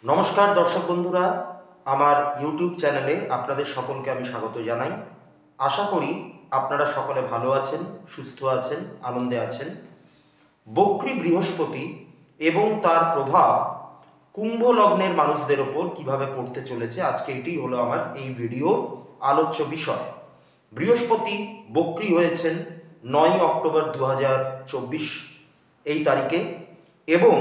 নমস্কার দর্শক বন্ধুরা, আমার ইউটিউব চ্যানেলে আপনাদের সকলকে আমি স্বাগত জানাই। আশা করি আপনারা সকলে ভালো আছেন, সুস্থ আছেন, আনন্দে আছেন। বক্রী বৃহস্পতি এবং তার প্রভাব কুম্ভ লগ্নের মানুষদের ওপর কিভাবে পড়তে চলেছে, আজকে এটি হলো আমার এই ভিডিওর আলোচ্য বিষয়। বৃহস্পতি বক্রী হয়েছেন 9 অক্টোবর 2024 এই তারিখে এবং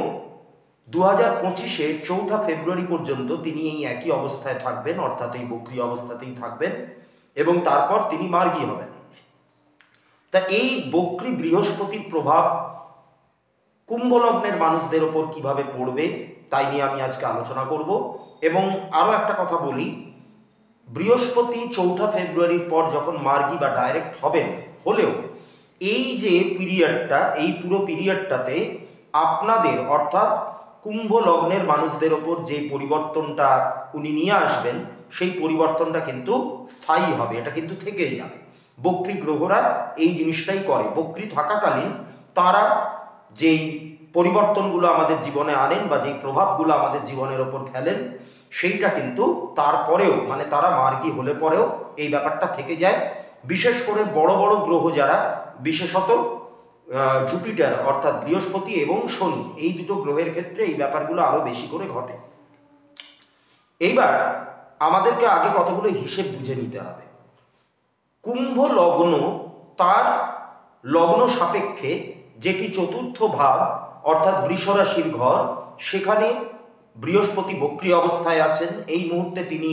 2025-এর 4 ফেব্রুয়ারি পর্যন্ত তিনি এই একই অবস্থায় থাকবেন, অর্থাৎ এই বক্রী অবস্থাতেই থাকবেন এবং তারপর তিনি মার্গী হবেন। তা এই বক্রী বৃহস্পতির প্রভাব কুম্ভ লগ্নের মানুষদের ওপর কিভাবে পড়বে তাই নিয়ে আমি আজকে আলোচনা করব। এবং আরও একটা কথা বলি, বৃহস্পতি 4 ফেব্রুয়ারির পর যখন মার্গী বা ডাইরেক্ট হবেন, হলেও এই যে পিরিয়ডটা, এই পুরো পিরিয়ডটাতে আপনাদের অর্থাৎ কুম্ভ লগ্নের মানুষদের ওপর যে পরিবর্তনটা উনি নিয়ে আসবেন, সেই পরিবর্তনটা কিন্তু স্থায়ী হবে, এটা কিন্তু থেকেই যাবে। বক্রী গ্রহরা এই জিনিসটাই করে, বক্রী থাকাকালীন তারা যেই পরিবর্তনগুলো আমাদের জীবনে আনেন বা যেই প্রভাবগুলো আমাদের জীবনের ওপর ফেলেন, সেইটা কিন্তু তারপরেও মানে তারা মার্গী হলে পরেও এই ব্যাপারটা থেকে যায়। বিশেষ করে বড় বড় গ্রহ যারা, বিশেষত জুপিটার অর্থাৎ বৃহস্পতি এবং শনি, এই দুটো গ্রহের ক্ষেত্রে এই ব্যাপারগুলো আরও বেশি করে ঘটে। এইবার আমাদেরকে আগে কতগুলো হিসেব বুঝে নিতে হবে। কুম্ভ লগ্ন, তার লগ্ন সাপেক্ষে যেটি চতুর্থ ভাব অর্থাৎ বৃষ রাশির ঘর, সেখানে বৃহস্পতি বক্রী অবস্থায় আছেন। এই মুহূর্তে তিনি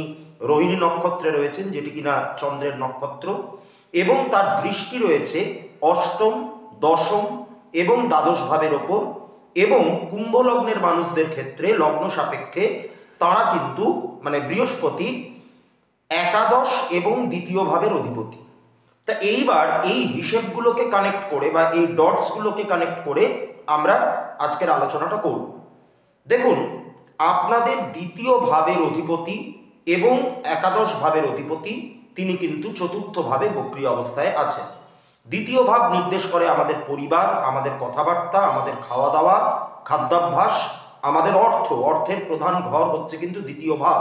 রোহিণী নক্ষত্রে রয়েছেন, যেটি কিনা চন্দ্রের নক্ষত্র, এবং তার দৃষ্টি রয়েছে অষ্টম, দশম এবং দ্বাদশ ভাবের ওপর। এবং কুম্ভ লগ্নের মানুষদের ক্ষেত্রে লগ্ন সাপেক্ষে তারা কিন্তু মানে বৃহস্পতি একাদশ এবং দ্বিতীয় ভাবের অধিপতি। তা এইবার এই হিসেবগুলোকে কানেক্ট করে বা এই ডটসগুলোকে কানেক্ট করে আমরা আজকের আলোচনাটা করব। দেখুন, আপনাদের দ্বিতীয় ভাবের অধিপতি এবং একাদশ ভাবের অধিপতি তিনি কিন্তু চতুর্থ ভাবে বক্রী অবস্থায় আছেন। দ্বিতীয় ভাব নির্দেশ করে আমাদের পরিবার, আমাদের কথাবার্তা, আমাদের খাওয়া দাওয়া, খাদ্যাভ্যাস, আমাদের অর্থের প্রধান ঘর হচ্ছে কিন্তু দ্বিতীয় ভাব।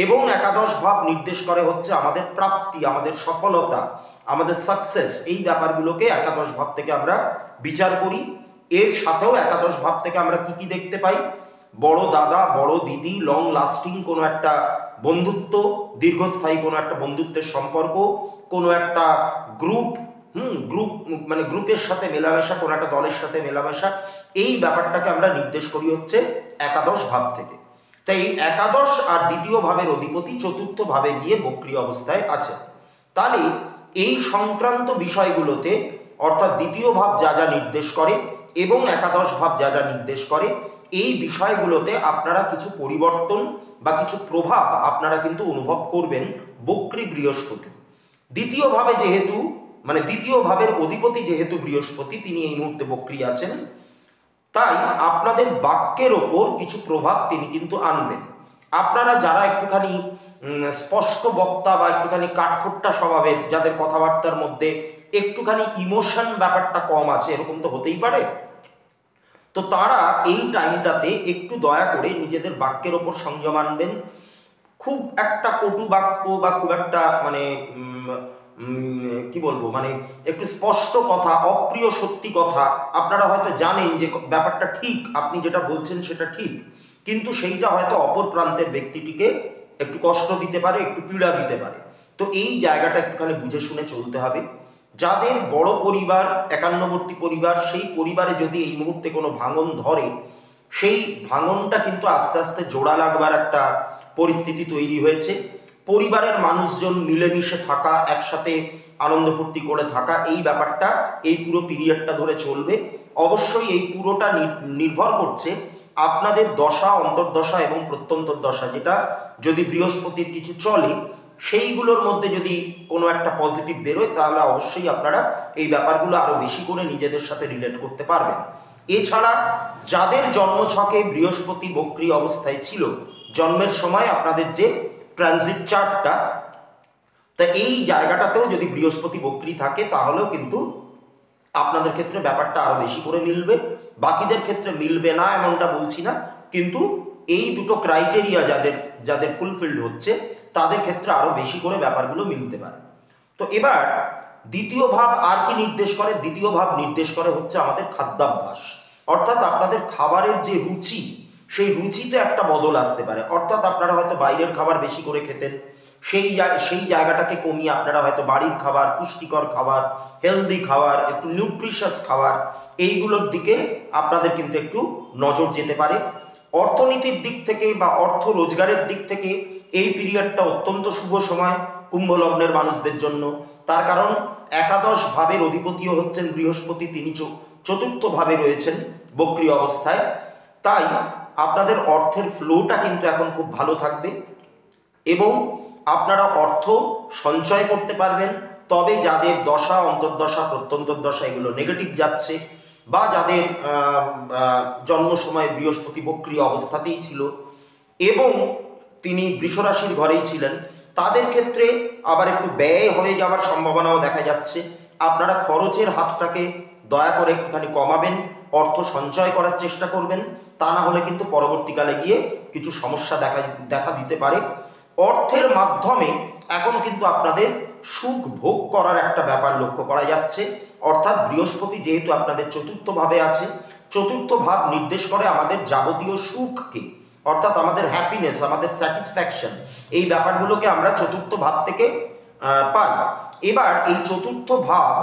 এবং একাদশ ভাব নির্দেশ করে হচ্ছে আমাদের প্রাপ্তি, আমাদের সফলতা, আমাদের সাকসেস। এই ব্যাপারগুলোকে একাদশ ভাব থেকে আমরা বিচার করি। এর সাথেও একাদশ ভাব থেকে আমরা কি কি দেখতে পাই? বড় দাদা, বড় দিদি, লং লাস্টিং কোনো একটা বন্ধুত্ব, দীর্ঘস্থায়ী কোনো একটা বন্ধুত্বের সম্পর্ক, কোনো একটা গ্রুপ, মানে গ্রুপের সাথে মেলামেশা, কোনো একটা দলের সাথে মেলামেশা, এই ব্যাপারটাকে আমরা নির্দেশ করি হচ্ছে একাদশ ভাব থেকে। তাই একাদশ আর দ্বিতীয় ভাবের অধিপতি চতুর্থ ভাবে গিয়ে বক্রী অবস্থায় আছে। তাহলে এই সংক্রান্ত বিষয়গুলোতে অর্থাৎ দ্বিতীয় ভাব যা যা নির্দেশ করে এবং একাদশ ভাব যা যা নির্দেশ করে, এই বিষয়গুলোতে আপনারা কিছু পরিবর্তন বা কিছু প্রভাব আপনারা কিন্তু অনুভব করবেন বক্রী বৃহস্পতি। দ্বিতীয় ভাবে যেহেতু মানে দ্বিতীয় ভাবের অধিপতি যেহেতু বৃহস্পতি, তিনি এই মুহূর্তে বক্রী আছেন, তাই আপনাদের বাক্যের ওপর কিছু প্রভাব তিনি কিন্তু আনবেন। আপনারা যারা একটুখানি স্পষ্ট বক্তা বা একটুখানি কাঠখোট্টা স্বভাবের, যাদের কথাবার্তার মধ্যে একটুখানি ইমোশন ব্যাপারটা কম আছে, এরকম তো হতেই পারে, তো তারা এই টাইমটাতে একটু দয়া করে নিজেদের বাক্যের ওপর সংযম আনবেন। খুব একটা কটু বাক্য বা খুব একটা মানে কি বলবো, মানে একটু স্পষ্ট কথা, অপ্রিয় সত্যি কথা, আপনারা হয়তো জানেন যে ব্যাপারটা ঠিক, আপনি যেটা বলছেন সেটা ঠিক, কিন্তু সেইটা হয়তো অপর প্রান্তের ব্যক্তিটিকে একটু কষ্ট দিতে পারে, একটু পীড়া দিতে পারে। তো এই জায়গাটা একটুখানি বুঝে শুনে চলতে হবে। যাদের বড় পরিবার, একান্নবর্তী পরিবার, সেই পরিবারে যদি এই মুহূর্তে কোনো ভাঙন ধরে, সেই ভাঙনটা কিন্তু আস্তে আস্তে জোড়া লাগবার একটা পরিস্থিতি তৈরি হয়েছে। পরিবারের মানুষজন মিলেমিশে থাকা, একসাথে আনন্দ ফুর্তি করে থাকা, এই ব্যাপারটা এই পুরো পিরিয়ডটা ধরে চলবে। অবশ্যই এই পুরোটা নির্ভর করছে আপনাদের দশা, অন্তর্দশা এবং প্রত্যন্তর দশা, যেটা যদি বৃহস্পতির কিছু চলে, সেইগুলোর মধ্যে যদি কোনো একটা পজিটিভ বেরোয়, তাহলে অবশ্যই আপনারা এই ব্যাপারগুলো আরও বেশি করে নিজেদের সাথে রিলেট করতে পারবেন। এছাড়া যাদের জন্মছকে বৃহস্পতি বক্রী অবস্থায় ছিল, জন্মের সময় আপনাদের যে ট্রানজিট চার্টটা, তা এই জায়গাটাতেও যদি বৃহস্পতি বক্রী থাকে, তাহলেও কিন্তু আপনাদের ক্ষেত্রে ব্যাপারটা আরো বেশি করে মিলবে। বাকিদের ক্ষেত্রে মিলবে না এমনটা বলছি না, কিন্তু এই দুটো ক্রাইটেরিয়া যাদের যাদের ফুলফিলড হচ্ছে তাদের ক্ষেত্রে আরও বেশি করে ব্যাপারগুলো মিলতে পারে। তো এবার দ্বিতীয় ভাব আর কি নির্দেশ করে? দ্বিতীয় ভাব নির্দেশ করে হচ্ছে আমাদের খাদ্যাভ্যাস, অর্থাৎ আপনাদের খাবারের যে রুচি, সেই রুচিতে একটা বদল আসতে পারে। অর্থাৎ আপনারা হয়তো বাইরের খাবার বেশি করে খেতেন, সেই জায়গাটাকে কমিয়ে আপনারা হয়তো বাড়ির খাবার, পুষ্টিকর খাবার, হেলদি খাবার, একটু নিউট্রিশাস খাবার, এইগুলোর দিকে আপনাদের কিন্তু একটু নজর যেতে পারে। অর্থনীতির দিক থেকে বা অর্থ রোজগারের দিক থেকে এই পিরিয়ডটা অত্যন্ত শুভ সময় কুম্ভ লগ্নের মানুষদের জন্য। তার কারণ একাদশ ভাবের অধিপতিও হচ্ছেন বৃহস্পতি, তিনি চতুর্থ ভাবে রয়েছেন বক্রী অবস্থায়। তাই আপনাদের অর্থের ফ্লোটা কিন্তু এখন খুব ভালো থাকবে এবং আপনারা অর্থ সঞ্চয় করতে পারবেন। তবে যাদের দশা, অন্তর্দশা, প্রত্যন্তর্দশা এগুলো নেগেটিভ যাচ্ছে, বা যাদের জন্ম সময় বৃহস্পতি বক্রী অবস্থাতেই ছিল এবং তিনি বৃষরাশির ঘরেই ছিলেন, তাদের ক্ষেত্রে আবার একটু ব্যয় হয়ে যাওয়ার সম্ভাবনাও দেখা যাচ্ছে। আপনারা খরচের হাতটাকে দয়া করে একটুখানি কমাবেন, অর্থ সঞ্চয় করার চেষ্টা করবেন, তা না হলে কিন্তু পরবর্তীকালে গিয়ে কিছু সমস্যা দেখা দিতে পারে। অর্থের মাধ্যমে এখন কিন্তু আপনাদের সুখ ভোগ করার একটা ব্যাপার লক্ষ্য করা যাচ্ছে। অর্থাৎ বৃহস্পতি যেহেতু আপনাদের চতুর্থ ভাবে আছে, চতুর্থ ভাব নির্দেশ করে আমাদের যাবতীয় সুখকে, অর্থাৎ আমাদের হ্যাপিনেস, আমাদের স্যাটিসফ্যাকশন, এই ব্যাপারগুলোকে আমরা চতুর্থ ভাব থেকে পাই। এবার এই চতুর্থ ভাব,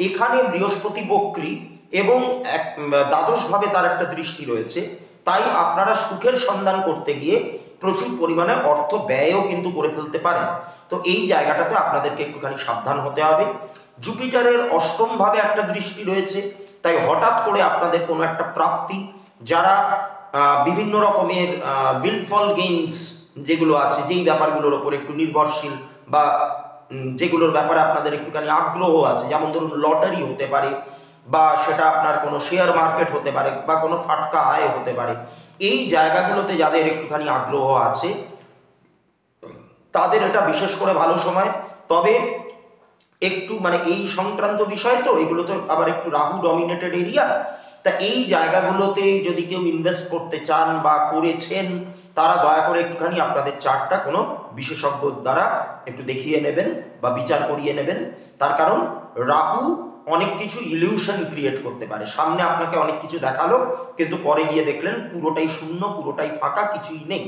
এখানে বৃহস্পতি বক্রী এবং দ্বাদশ ভাবে তার একটা দৃষ্টি রয়েছে। তাই আপনারা সুখের সন্ধান করতে গিয়ে প্রচুর পরিমাণে অর্থ ব্যয়ও কিন্তু করে ফেলতে পারেন। তো এই জায়গাটাতে আপনাদেরকে একটুখানি সাবধান হতে হবে। জুপিটারের অষ্টম ভাবে একটা দৃষ্টি রয়েছে, তাই হঠাৎ করে আপনাদের কোনো একটা প্রাপ্তি, যারা বিভিন্ন রকমের উইন্ডফল গেইনস যেগুলো আছে, যেই ব্যাপারগুলোর ওপর একটু নির্ভরশীল বা যেগুলোর ব্যাপারে আপনাদের একটুখানি আগ্রহ আছে, যেমন ধরুন লটারি হতে পারে, বা সেটা আপনার কোনো শেয়ার মার্কেট হতে পারে, বা কোনো ফাটকা আয় হতে পারে, এই জায়গাগুলোতে যাদের একটুখানি আগ্রহ আছে তাদের এটা বিশেষ করে ভালো সময়। তবে একটু মানে এই সংক্রান্ত বিষয় তো, এগুলো তো আবার একটু রাহু ডমিনেটেড এরিয়া, তা এই জায়গাগুলোতে যদি কেউ ইনভেস্ট করতে চান বা করেছেন, তারা দয়া করে একটুখানি আপনাদের চার্টটা কোনো বিশেষজ্ঞর দ্বারা একটু দেখিয়ে নেবেন বা বিচার করিয়ে নেবেন। তার কারণ রাহু অনেক কিছু ইলিউশন ক্রিয়েট করতে পারে। সামনে আপনাকে অনেক কিছু দেখালো, কিন্তু পরে গিয়ে দেখলেন পুরোটাই শূন্য, পুরোটাই ফাঁকা, কিছুই নেই।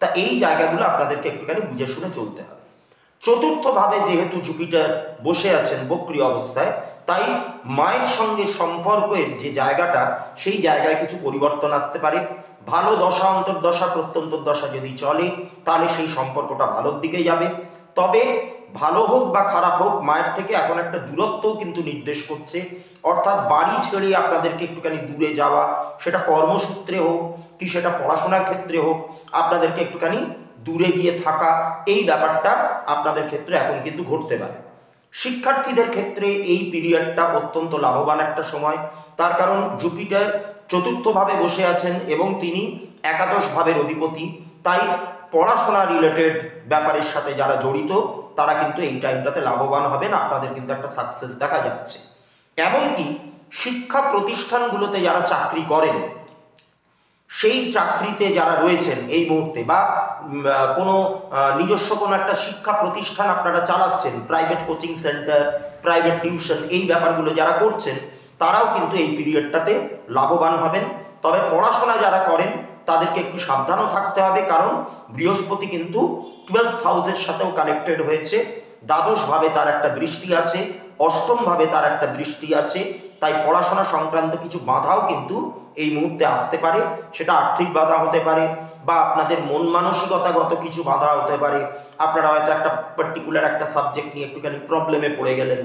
তা এই জায়গাগুলো আপনাদেরকে একটুখানি বুঝে শুনে চলতে হবে। চতুর্থ ভাবে যেহেতু জুপিটার বসে আছেন বক্রী অবস্থায়, তাই মায়ের সঙ্গে সম্পর্কের যে জায়গাটা, সেই জায়গায় কিছু পরিবর্তন আসতে পারে। ভালো দশা, অন্তর্দশা, প্রত্যন্তর্দশা যদি চলে, তাহলে সেই সম্পর্কটা ভালোর দিকে যাবে। তবে ভালো হোক বা খারাপ হোক, মায়ের থেকে এখন একটা দূরত্বও কিন্তু নির্দেশ করছে। অর্থাৎ বাড়ি ছেড়ে আপনাদেরকে একটুখানি দূরে যাওয়া, সেটা কর্মসূত্রে হোক কি সেটা পড়াশোনার ক্ষেত্রে হোক, আপনাদেরকে একটুখানি দূরে গিয়ে থাকা, এই ব্যাপারটা আপনাদের ক্ষেত্রে এখন কিন্তু ঘটতে পারে। শিক্ষার্থীদের ক্ষেত্রে এই পিরিয়ডটা অত্যন্ত লাভবান একটা সময়। তার কারণ জুপিটার চতুর্থ ভাবে বসে আছেন এবং তিনি একাদশ ভাবের অধিপতি। তাই পড়াশোনা রিলেটেড ব্যাপারের সাথে যারা জড়িত, তারা কিন্তু এই টাইমটাতে লাভবান হবেন। আপনাদের কিন্তু একটা সাকসেস দেখা যাচ্ছে। এমনকি শিক্ষা প্রতিষ্ঠানগুলোতে যারা চাকরি করেন, সেই চাকরিতে যারা রয়েছেন এই মুহূর্তে, বা কোনো নিজস্ব কোনো একটা শিক্ষা প্রতিষ্ঠান আপনারা চালাচ্ছেন, private coaching centre, private tuition, এই ব্যাপারগুলো যারা করছেন, তারাও কিন্তু এই পিরিয়ডটাতে লাভবান হবেন। তবে পড়াশোনা যারা করেন তাদেরকে একটু সাবধানও থাকতে হবে, কারণ বৃহস্পতি কিন্তু 12th হাউসের সাথেও কানেক্টেড হয়েছে। দ্বাদশ ভাবে তার একটা দৃষ্টি আছে, অষ্টম ভাবে তার একটা দৃষ্টি আছে। তাই পড়াশোনা সংক্রান্ত কিছু বাধাও কিন্তু এই মুহূর্তে আসতে পারে। সেটা আর্থিক বাধা হতে পারে, বা আপনাদের মন মানসিকতাগত কিছু বাধা হতে পারে। আপনারা হয়তো একটা পার্টিকুলার একটা সাবজেক্ট নিয়ে একটুখানি প্রবলেমে পড়ে গেলেন,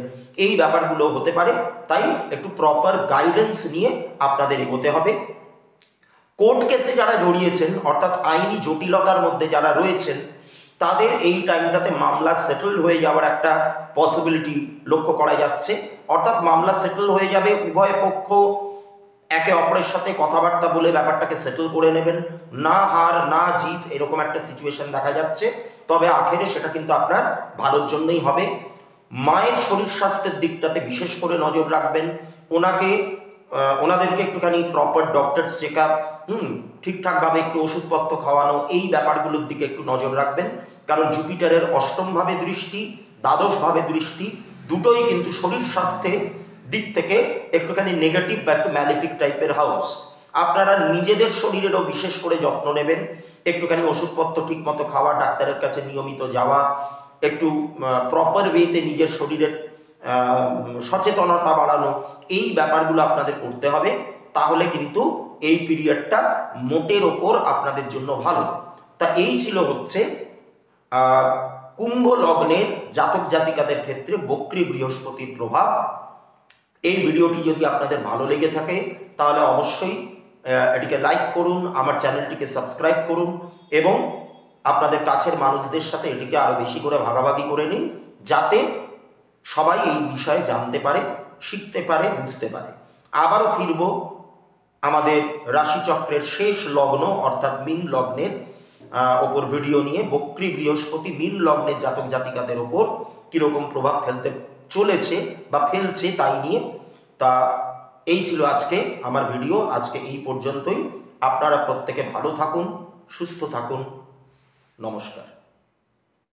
এই ব্যাপারগুলো হতে পারে। তাই একটু প্রপার গাইডেন্স নিয়ে আপনাদের এগোতে হবে। কোর্ট কেসে যারা জড়িয়েছেন, অর্থাৎ আইনি জটিলতার মধ্যে যারা রয়েছেন, তাদের এই টাইমটাতে মামলা সেটেলড হয়ে যাওয়ার একটা পসিবিলিটি লক্ষ্য করা যাচ্ছে। অর্থাৎ মামলা সেটেল হয়ে যাবে, উভয় পক্ষ একে অপরের সাথে কথাবার্তা বলে ব্যাপারটাকে সেটেল করে নেবেন। না হার না জিত, এরকম একটা সিচুয়েশন দেখা যাচ্ছে। তবে আখেরে সেটা কিন্তু আপনার ভালোর জন্যই হবে। মায়ের শরীর স্বাস্থ্যের দিকটাতে বিশেষ করে নজর রাখবেন। ওনাকে ওনাদেরকে একটুখানি প্রপার ডক্টরস চেক আপ, ঠিকঠাকভাবে একটু ওষুধপত্র খাওয়ানো, এই ব্যাপারগুলোর দিকে একটু নজর রাখবেন। কারণ জুপিটারের অষ্টমভাবে দৃষ্টি, দ্বাদশভাবে দৃষ্টি, দুটোই কিন্তু শরীর স্বাস্থ্যের দিক থেকে একটুখানি নেগেটিভ বা একটু ম্যালিফিক টাইপের হাউস। আপনারা নিজেদের শরীরেরও বিশেষ করে যত্ন নেবেন, একটুখানি ওষুধপত্র ঠিকমতো খাওয়া, ডাক্তারের কাছে নিয়মিত যাওয়া, একটু প্রপার ওয়েতে নিজের শরীরের সচেতনতা বাড়ানো, এই ব্যাপারগুলো আপনাদের করতে হবে। তাহলে কিন্তু এই পিরিয়ডটা মোটের ওপর আপনাদের জন্য ভালো। তা এই ছিল হচ্ছে কুম্ভ লগ্নের জাতক জাতিকাদের ক্ষেত্রে বক্রী বৃহস্পতির প্রভাব। এই ভিডিওটি যদি আপনাদের ভালো লেগে থাকে তাহলে অবশ্যই এটিকে লাইক করুন, আমার চ্যানেলটিকে সাবস্ক্রাইব করুন এবং আপনাদের কাছের মানুষদের সাথে এটিকে আরও বেশি করে ভাগাভাগি করে নিন, যাতে সবাই এই বিষয়ে জানতে পারে, শিখতে পারে, বুঝতে পারে। আবারও ফিরব আমাদের রাশিচক্রের শেষ লগ্ন অর্থাৎ মীন লগ্নের ওপর ভিডিও নিয়ে। বক্রী বৃহস্পতি মীন লগ্নের জাতক জাতিকাদের ওপর কীরকম প্রভাব ফেলতে চলেছে বা ফেলছে তাই নিয়ে। তা এই ছিল আজকে আমার ভিডিও, আজকে এই পর্যন্তই। আপনারা প্রত্যেকে ভালো থাকুন, সুস্থ থাকুন। নমস্কার।